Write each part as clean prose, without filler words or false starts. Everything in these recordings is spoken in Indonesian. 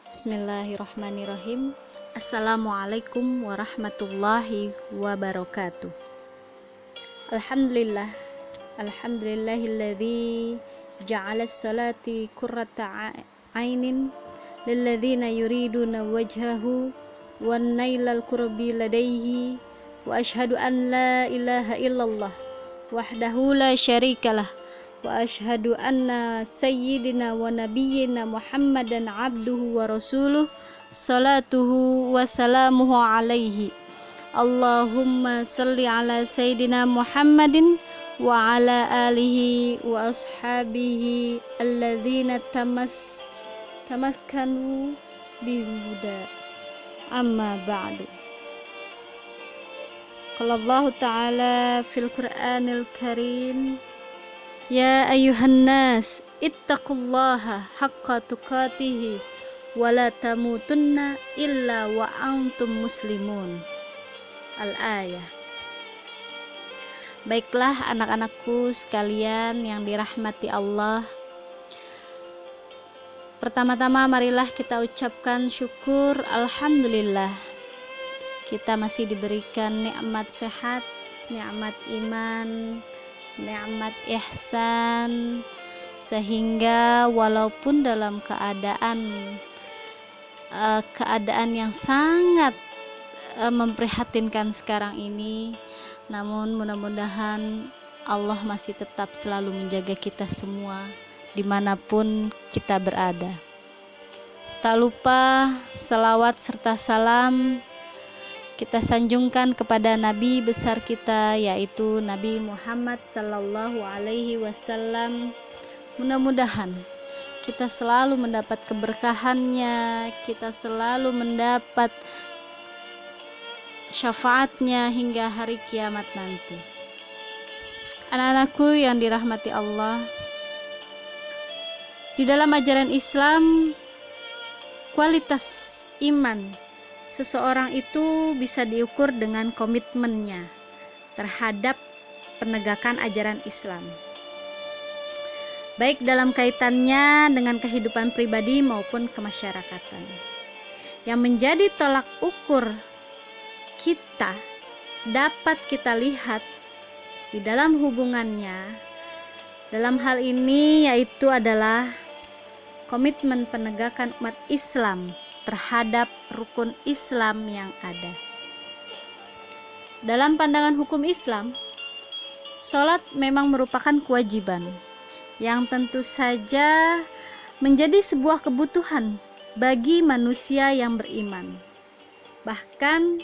Bismillahirrahmanirrahim. Assalamualaikum warahmatullahi wabarakatuh. Alhamdulillah. Alhamdulillahilladzi ja'ala as-salati qurrata ainin lilladzina yuriduna wajhahu wan nailal qurbi ladaihi wa asyhadu an la ilaha illallah wahdahu la syarikalah wa asyhadu anna sayyidina wa nabiyyina Muhammadan abduhu wa rasuluh salatuhu wa salamuhu alaihi. Allahumma salli ala sayyidina Muhammadin wa ala alihi wa ashabihi alladzina tamakkanu bihuda. Amma ba'du. Qala Allah Ta'ala fil Qur'anil Karim, ya ayuhan nas ittaqullaha haqqa tuqatih wa la tamutunna illa wa antum muslimun. Al-ayah. Baiklah anak-anakku sekalian yang dirahmati Allah, pertama-tama marilah kita ucapkan syukur alhamdulillah. Kita masih diberikan nikmat sehat, nikmat iman, nikmat ihsan, sehingga walaupun dalam keadaan yang sangat memprihatinkan sekarang ini, namun mudah-mudahan Allah masih tetap selalu menjaga kita semua dimanapun kita berada. Tak lupa salawat serta salam kita sanjungkan kepada Nabi besar kita, yaitu Nabi Muhammad sallallahu alaihi wasallam. Mudah-mudahan kita selalu mendapat keberkahannya, kita selalu mendapat syafaatnya hingga hari kiamat nanti. Anak-anakku yang dirahmati Allah, di dalam ajaran Islam, kualitas iman seseorang itu bisa diukur dengan komitmennya terhadap penegakan ajaran Islam, baik dalam kaitannya dengan kehidupan pribadi maupun kemasyarakatan. Yang menjadi tolak ukur kita dapat kita lihat di dalam hubungannya dalam hal ini, yaitu adalah komitmen penegakan umat Islam terhadap rukun Islam yang ada. Dalam pandangan hukum Islam, sholat memang merupakan kewajiban yang tentu saja menjadi sebuah kebutuhan bagi manusia yang beriman. Bahkan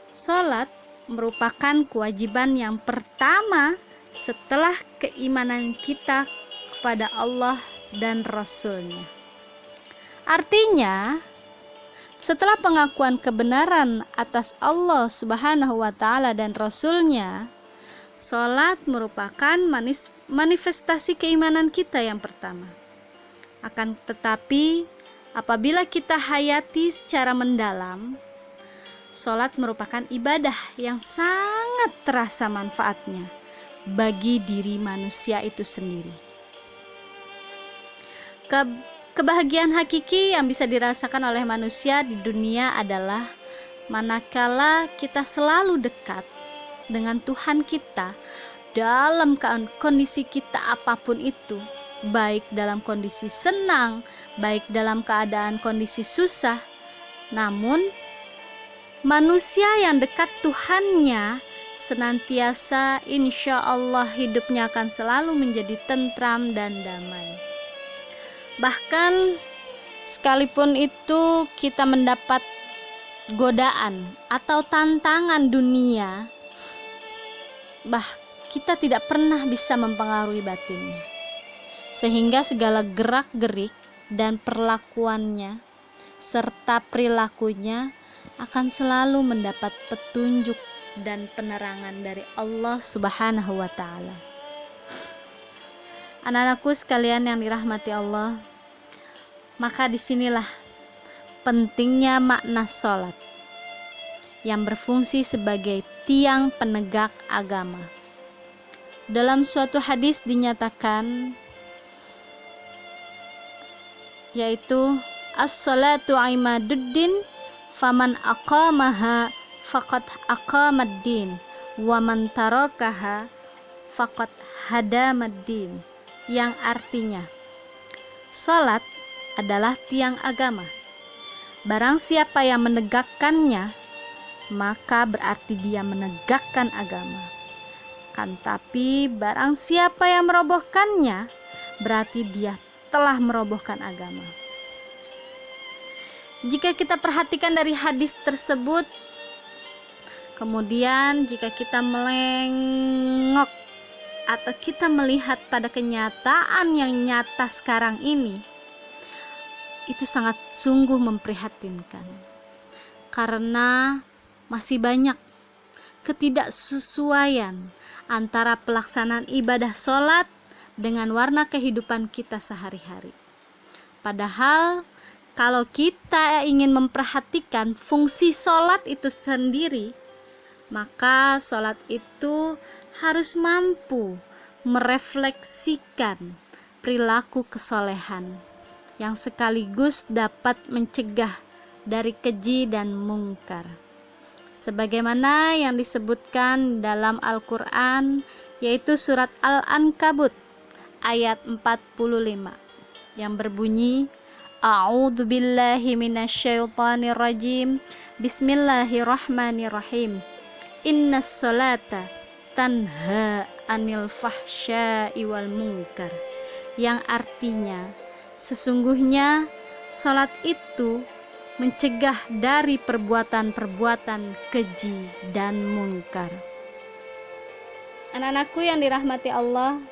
sholat merupakan kewajiban yang pertama setelah keimanan kita kepada Allah dan Rasul-Nya. Artinya, setelah pengakuan kebenaran atas Allah Subhanahu wa Ta'ala dan Rasul-Nya, sholat merupakan manifestasi keimanan kita yang pertama. Akan tetapi, apabila kita hayati secara mendalam, sholat merupakan ibadah yang sangat terasa manfaatnya bagi diri manusia itu sendiri. Kebahagiaan hakiki yang bisa dirasakan oleh manusia di dunia adalah manakala kita selalu dekat dengan Tuhan kita dalam kondisi kita apapun itu, baik dalam kondisi senang, baik dalam keadaan kondisi susah. Namun manusia yang dekat Tuhannya senantiasa insya Allah hidupnya akan selalu menjadi tentram dan damai. Bahkan sekalipun itu kita mendapat godaan atau tantangan dunia, kita tidak pernah bisa mempengaruhi batinnya, sehingga segala gerak-gerik dan perlakuannya serta perilakunya akan selalu mendapat petunjuk dan penerangan dari Allah Subhanahu wa Ta'ala. Anak-anakku sekalian yang dirahmati Allah, maka disinilah pentingnya makna sholat yang berfungsi sebagai tiang penegak agama. Dalam suatu hadis dinyatakan, yaitu as-salatu imaduddin faman aqamaha faqad aqamaddin wa man tarakaha faqad hadamaddin, yang artinya salat adalah tiang agama. Barang siapa yang menegakkannya, maka berarti dia menegakkan agama. Kan tapi barang siapa yang merobohkannya, berarti dia telah merobohkan agama. Jika kita perhatikan dari hadis tersebut, kemudian jika kita melengok atau kita melihat pada kenyataan yang nyata sekarang ini, itu sangat sungguh memprihatinkan. Karena masih banyak ketidaksesuaian antara pelaksanaan ibadah sholat dengan warna kehidupan kita sehari-hari. Padahal kalau kita ingin memperhatikan fungsi sholat itu sendiri, maka sholat itu harus mampu merefleksikan perilaku kesolehan yang sekaligus dapat mencegah dari keji dan mungkar. Sebagaimana yang disebutkan dalam Al-Quran, yaitu surat Al-Ankabut ayat 45 yang berbunyi, A'udzu billahi minasyaitonir rajim. Bismillahirrahmanirrahim. Innas salata tanha 'anil fahsya'i wal munkar. Yang artinya, sesungguhnya salat itu mencegah dari perbuatan-perbuatan keji dan mungkar. Anak-anakku yang dirahmati Allah,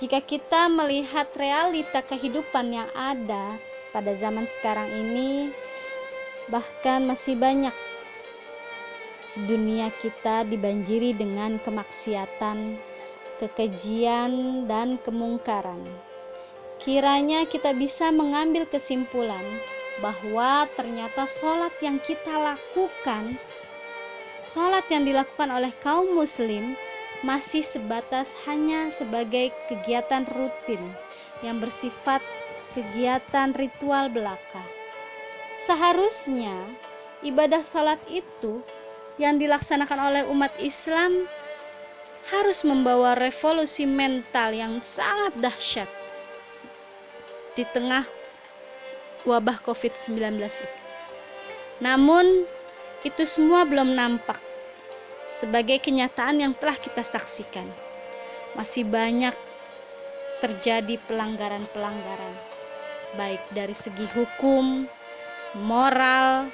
jika kita melihat realita kehidupan yang ada pada zaman sekarang ini, bahkan masih banyak dunia kita dibanjiri dengan kemaksiatan, kekejian, dan kemungkaran. Kiranya kita bisa mengambil kesimpulan bahwa ternyata sholat yang kita lakukan, sholat yang dilakukan oleh kaum muslim, masih sebatas hanya sebagai kegiatan rutin yang bersifat kegiatan ritual belaka. Seharusnya ibadah salat itu yang dilaksanakan oleh umat Islam harus membawa revolusi mental yang sangat dahsyat di tengah wabah COVID-19 itu. Namun itu semua belum nampak sebagai kenyataan yang telah kita saksikan. Masih banyak terjadi pelanggaran-pelanggaran, baik dari segi hukum, moral,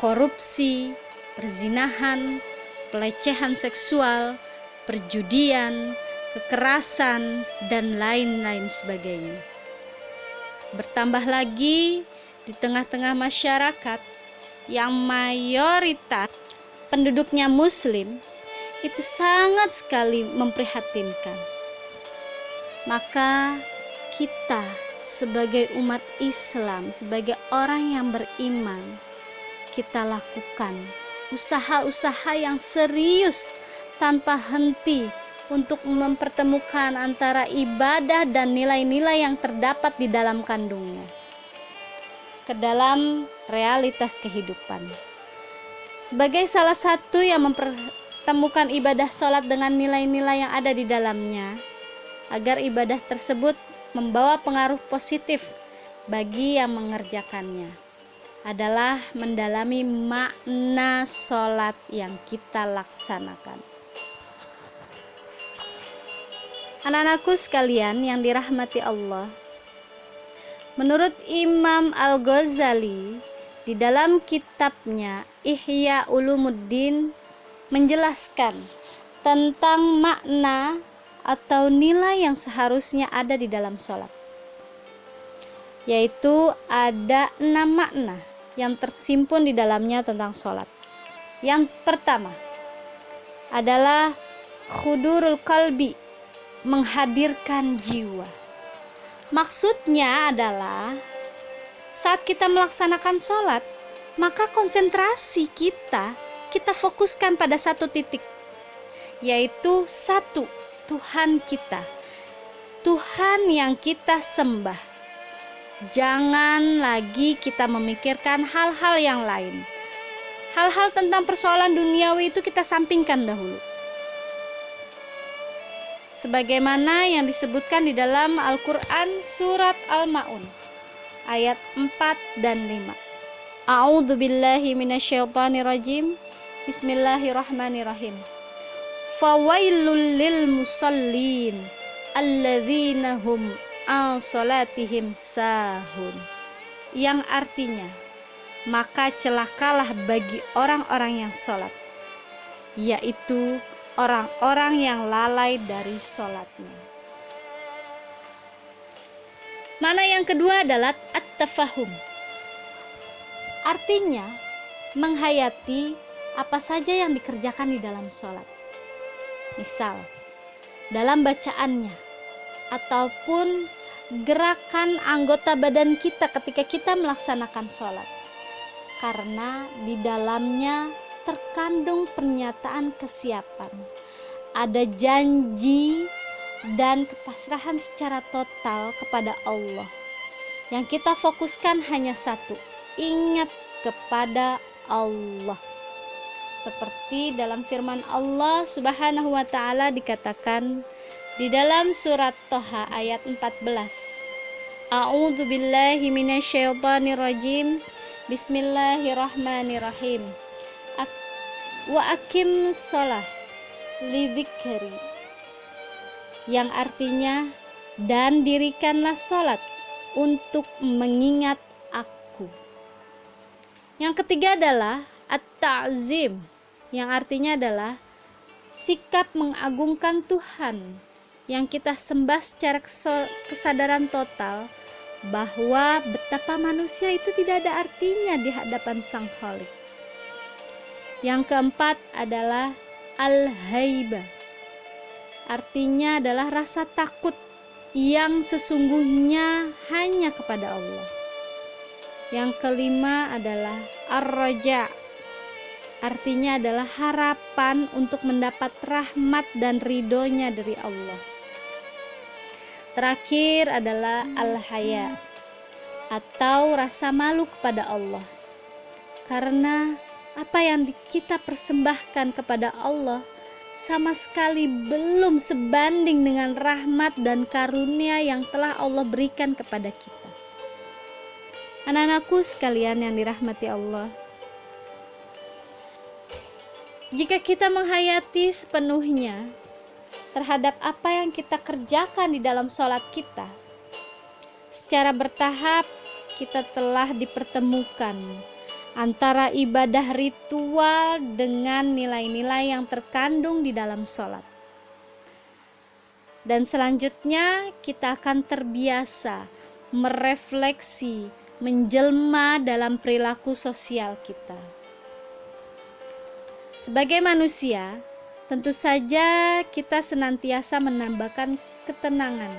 korupsi, perzinahan, pelecehan seksual, perjudian, kekerasan, dan lain-lain sebagainya. Bertambah lagi di tengah-tengah masyarakat yang mayoritas penduduknya muslim, itu sangat sekali memprihatinkan. Maka kita sebagai umat Islam, sebagai orang yang beriman, kita lakukan usaha-usaha yang serius tanpa henti untuk mempertemukan antara ibadah dan nilai-nilai yang terdapat di dalam kandungnya ke dalam realitas kehidupan. Sebagai salah satu yang mempertemukan ibadah sholat dengan nilai-nilai yang ada di dalamnya, agar ibadah tersebut membawa pengaruh positif bagi yang mengerjakannya, adalah mendalami makna sholat yang kita laksanakan. Anak-anakku sekalian yang dirahmati Allah, menurut Imam Al-Ghazali di dalam kitabnya Ihya Ulumuddin menjelaskan tentang makna atau nilai yang seharusnya ada di dalam sholat, yaitu ada 6 makna yang tersimpun di dalamnya tentang sholat. Yang pertama adalah khudurul qalbi, menghadirkan jiwa. Maksudnya adalah saat kita melaksanakan sholat, maka konsentrasi kita fokuskan pada satu titik, yaitu satu, Tuhan kita, Tuhan yang kita sembah, Jangan lagi kita memikirkan hal-hal yang lain. Hal-hal tentang persoalan duniawi itu kita sampingkan dahulu. Sebagaimana yang disebutkan di dalam Al-Quran surat Al-Ma'un ayat 4 dan 5. A'udzu billahi minasyaitonir rajim. Bismillahirrahmanirrahim. Fawailul lil musallin alladzina hum an salatihim sahun. Yang artinya, maka celakalah bagi orang-orang yang sholat, yaitu orang-orang yang lalai dari sholatnya. Makna yang kedua adalah at-tafahum. Artinya, menghayati apa saja yang dikerjakan di dalam sholat. Misal, dalam bacaannya, ataupun gerakan anggota badan kita ketika kita melaksanakan sholat. Karena di dalamnya terkandung pernyataan kesiapan, ada janji dan kepasrahan secara total kepada Allah. Yang kita fokuskan hanya satu, ingat kepada Allah. Seperti dalam firman Allah Subhanahu wa taala dikatakan di dalam surat Thaha ayat 14. A'udzu billahi minasyaitonir rajim. Bismillahirrahmanirrahim. Wa aqimus shalah lidzikri. Yang artinya, dan dirikanlah sholat untuk mengingat aku. Yang ketiga adalah at-ta'zim, yang artinya adalah sikap mengagungkan Tuhan, yang kita sembah secara kesadaran total bahwa betapa manusia itu tidak ada artinya di hadapan Sang Khalik. Yang keempat adalah al-haibah, artinya adalah rasa takut yang sesungguhnya hanya kepada Allah. Yang kelima adalah ar-raja, artinya adalah harapan untuk mendapat rahmat dan ridhonya dari Allah. Terakhir adalah al-haya, atau rasa malu kepada Allah. Karena apa yang kita persembahkan kepada Allah sama sekali belum sebanding dengan rahmat dan karunia yang telah Allah berikan kepada kita. Anak-anakku sekalian yang dirahmati Allah, jika kita menghayati sepenuhnya terhadap apa yang kita kerjakan di dalam sholat kita, secara bertahap kita telah dipertemukan antara ibadah ritual dengan nilai-nilai yang terkandung di dalam sholat. Dan selanjutnya kita akan terbiasa merefleksi, menjelma dalam perilaku sosial kita. Sebagai manusia, tentu saja kita senantiasa menambahkan ketenangan,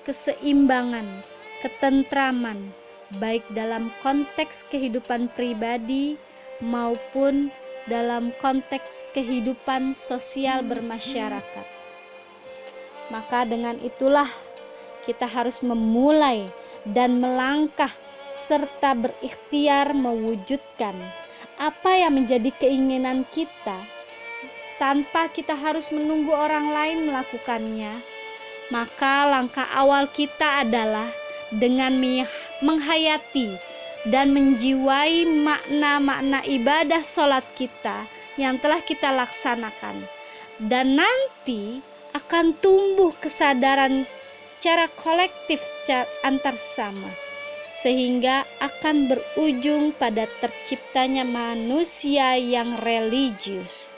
keseimbangan, ketentraman, baik dalam konteks kehidupan pribadi maupun dalam konteks kehidupan sosial bermasyarakat. Maka dengan itulah kita harus memulai dan melangkah serta berikhtiar mewujudkan apa yang menjadi keinginan kita tanpa kita harus menunggu orang lain melakukannya. Maka langkah awal kita adalah dengan menghayati dan menjiwai makna-makna ibadah sholat kita yang telah kita laksanakan. Dan nanti akan tumbuh kesadaran secara kolektif secara antar sama, sehingga akan berujung pada terciptanya manusia yang religius.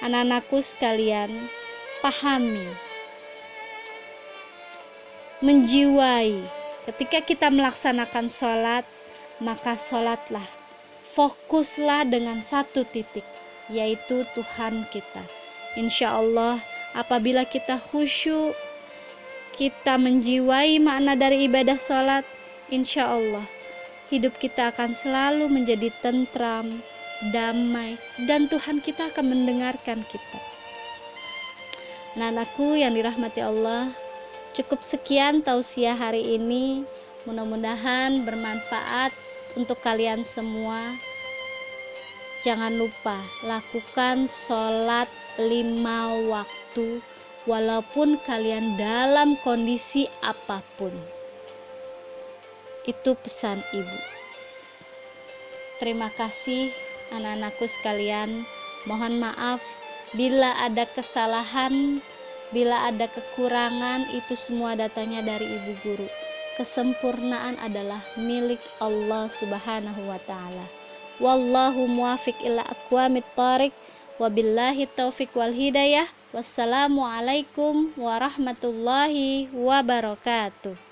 Anak-anakku sekalian, pahami, menjiwai, ketika kita melaksanakan sholat, maka sholatlah, fokuslah dengan satu titik, yaitu Tuhan kita. Insya Allah, apabila kita khusyuk, kita menjiwai makna dari ibadah sholat, insya Allah hidup kita akan selalu menjadi tentram, damai, dan Tuhan kita akan mendengarkan kita. Anak-anakku yang dirahmati Allah, cukup sekian tausiah hari ini. Mudah-mudahan bermanfaat untuk kalian semua. Jangan lupa lakukan sholat 5 waktu walaupun kalian dalam kondisi apapun. Itu pesan ibu. Terima kasih anak-anakku sekalian. Mohon maaf bila ada kesalahan, bila ada kekurangan, itu semua datangnya dari ibu guru. Kesempurnaan adalah milik Allah Subhanahu wa taala. Wallahu muwafiq ila aqwamit thoriq. Wabillahi taufiq wal hidayah. Wassalamualaikum warahmatullahi wabarakatuh.